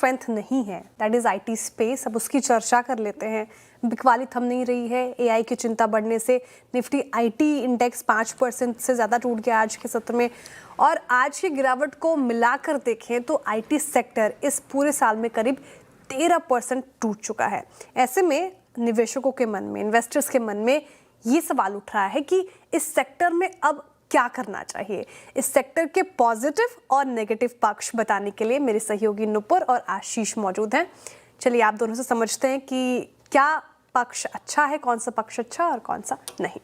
Strength नहीं है, that is IT space. अब उसकी चर्चा कर लेते हैं। बिकवाली थम नहीं रही है। एआई की चिंता बढ़ने से निफ्टी आईटी इंडेक्स 5% से ज़्यादा टूट गया आज के सत्र में। और आज की गिरावट को मिलाकर देखें तो आईटी सेक्टर इस पूरे साल में करीब 13% टूट चुका है। ऐसे में निवेशकों के मन में, इन्वेस्टर्स के मन में ये सवाल उठ रहा है कि इस सेक्टर में अब क्या करना चाहिए। इस सेक्टर के पॉजिटिव और नेगेटिव पक्ष बताने के लिए मेरे सहयोगी नुपुर और आशीष मौजूद हैं। चलिए आप दोनों से समझते हैं कि क्या पक्ष अच्छा है, कौन सा पक्ष अच्छा और कौन सा नहीं।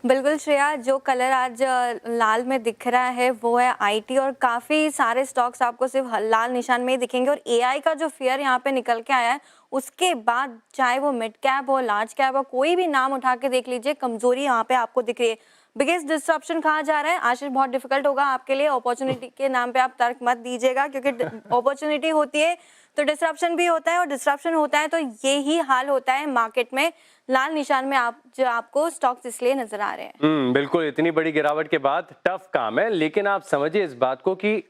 बिल्कुल श्रेया, जो कलर आज लाल में दिख रहा है वो है आईटी, और काफ़ी सारे स्टॉक्स आपको सिर्फ लाल निशान में ही दिखेंगे। और एआई का जो फियर यहाँ पे निकल के आया है, उसके बाद चाहे वो मिड कैप हो, लार्ज कैप हो, कोई भी नाम उठा के देख लीजिए, कमजोरी यहाँ पे आपको दिख रही है। बिगेस्ट डिस्ट्रप्शन कहा जा रहा है। आशीष, बहुत डिफिकल्ट होगा आपके लिए, अपॉर्चुनिटी के नाम पे आप तर्क मत दीजिएगा, क्योंकि अपॉर्चुनिटी होती है तो डिस्ट्रप्शन भी होता है, और डिस्ट्रप्शन होता है तो यही हाल होता है मार्केट में। लाल निशान में आपको स्टॉक्स इसलिए नजर आ रहे हैं। बिल्कुल, इतनी बड़ी गिरावट के बाद टफ काम है, लेकिन आप समझिए इस बात को कि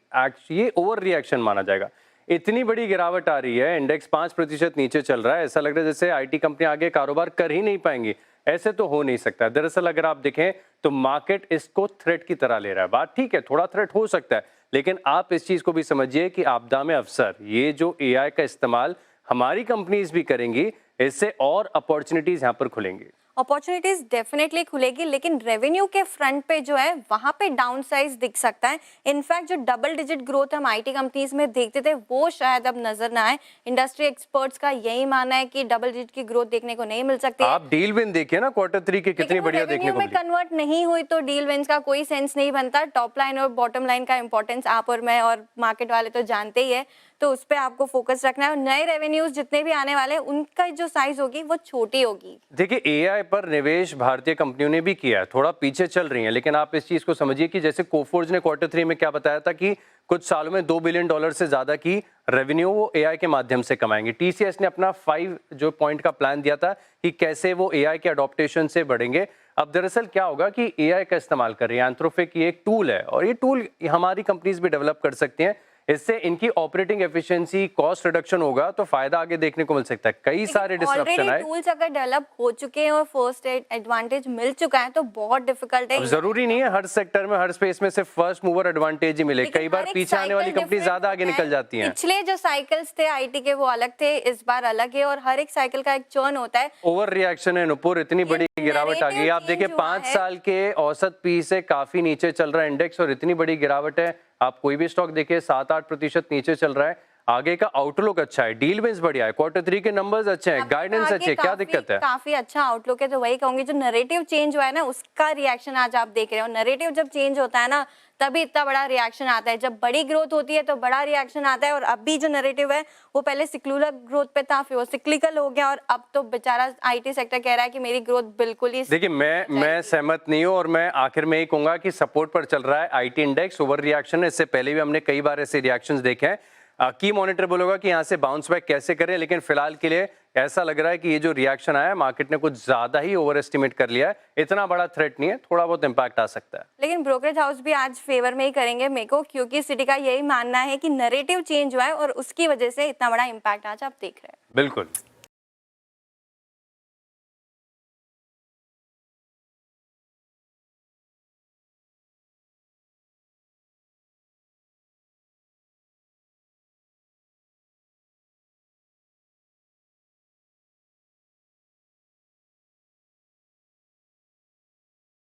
ये ओवर रिएक्शन माना जाएगा। इतनी बड़ी गिरावट आ रही है, इंडेक्स 5% नीचे चल रहा है, ऐसा लग रहा है जैसे आईटी कंपनी आगे कारोबार कर ही नहीं पाएंगी। ऐसे तो हो नहीं सकता। दरअसल अगर आप देखें तो मार्केट इसको थ्रेट की तरह ले रहा है। बात ठीक है, थोड़ा थ्रेट हो सकता है, लेकिन आप इस चीज को भी समझिए कि आपदा में अवसर, ये जो एआई का इस्तेमाल हमारी कंपनीज भी करेंगी, इससे और अपॉर्चुनिटीज यहाँ पर खुलेंगी। अपॉर्चुनिटीज डेफिनेटली खुलेगी, लेकिन रेवेन्यू के फ्रंट पे जो है वहां पे डाउन साइज दिख सकता है। इनफैक्ट जो डबल डिजिट ग्रोथ हम आईटी कंपनीज में देखते थे वो शायद अब नजर ना आए। इंडस्ट्री एक्सपर्ट्स का यही मानना है कि डबल डिजिट की ग्रोथ देखने को नहीं मिल सकती। आप डील विन देखिए ना Q3 के, कितनी बढ़िया देखने को मिली। कन्वर्ट नहीं हुई तो डील विन्स का कोई सेंस नहीं बनता। टॉप लाइन और बॉटम लाइन का इंपॉर्टेंस आप और मैं और मार्केट वाले तो जानते ही है, तो उस पर आपको फोकस रखना है। और नए रेवेन्यूज जितने भी आने वाले हैं उनका जो साइज होगी वो छोटी होगी। देखिए, एआई पर निवेश भारतीय कंपनियों ने भी किया है, थोड़ा पीछे चल रही हैं, लेकिन आप इस चीज को समझिए कि जैसे कोफोर्ज ने Q3 में क्या बताया था कि कुछ सालों में $2 बिलियन से ज्यादा की रेवेन्यू वो एआई के माध्यम से कमाएंगे। टीसीएस ने अपना 5 जो पॉइंट का प्लान दिया था कि कैसे वो एआई के अडॉप्टेशन से बढ़ेंगे। अब दरअसल क्या होगा कि एआई का इस्तेमाल कर रही है, एंथ्रोपिक ये एक टूल है, और ये टूल हमारी कंपनीज भी डेवलप कर सकती हैं। इससे इनकी ऑपरेटिंग एफिशिएंसी, कॉस्ट रिडक्शन होगा, तो फायदा आगे देखने को मिल सकता है। कई सारे डिस्ट्रप्शन आए, टूल्स अगर डेवलप हो चुके हैं और फर्स्ट एडवांटेज मिल चुका है तो बहुत डिफिकल्ट है। जरूरी नहीं है हर सेक्टर में, हर स्पेस में सिर्फ फर्स्ट मूवर एडवांटेज ही मिले। कई बार पीछे आने वाली कंपनी ज्यादा आगे निकल जाती हैं। पिछले जो साइकिल्स थे आईटी के वो अलग थे, इस बार अलग है, और हर एक साइकिल का एक चर्न होता है। ओवर रिएक्शन है नुपुर, इतनी बड़ी गिरावट आ गई। आप देखिए 5 साल के औसत पी से काफी नीचे चल रहा है इंडेक्स, और इतनी बड़ी गिरावट है। आप कोई भी स्टॉक देखिए 7-8% नीचे चल रहा है। आगे का आउटलुक अच्छा है, डील विंस बढ़िया है, Q3 के नंबर्स अच्छे हैं, गाइडेंस अच्छे है, क्या दिक्कत है? काफी अच्छा आउटलुक है। तो वही कहूंगी, जो नैरेटिव चेंज हुआ है ना उसका रिएक्शन आज आप देख रहे हो। नैरेटिव जब चेंज होता है ना तभी इतना बड़ा रिएक्शन आता है। जब बड़ी ग्रोथ होती है तो बड़ा रिएक्शन आता है, और अभी जो नैरेटिव है वो पहले सिक्लुलर ग्रोथ पे था, फिर वो सिक्लिकल हो गया, और अब तो बेचारा आईटी सेक्टर कह रहा है कि मेरी ग्रोथ बिल्कुल ही। देखिए, मैं सहमत नहीं हूं, और मैं आखिर में ही कहूंगा कि सपोर्ट पर चल रहा है आईटी इंडेक्स। ओवर रिएक्शन है, इससे पहले भी हमने कई बार ऐसे रिएक्शंस देखे हैं। की मॉनिटर बोलेगा कि यहाँ से बाउंस बैक कैसे करें, लेकिन फिलहाल के लिए ऐसा लग रहा है कि ये जो रिएक्शन आया है मार्केट ने कुछ ज्यादा ही ओवर एस्टिमेट कर लिया है। इतना बड़ा थ्रेट नहीं है, थोड़ा बहुत इंपैक्ट आ सकता है। लेकिन ब्रोकरेज हाउस भी आज फेवर में ही करेंगे मेरे को, क्योंकि सिटी का यही मानना है कि नैरेटिव चेंज हुआ है और उसकी वजह से इतना बड़ा इंपैक्ट आज आप देख रहे हैं। बिल्कुल।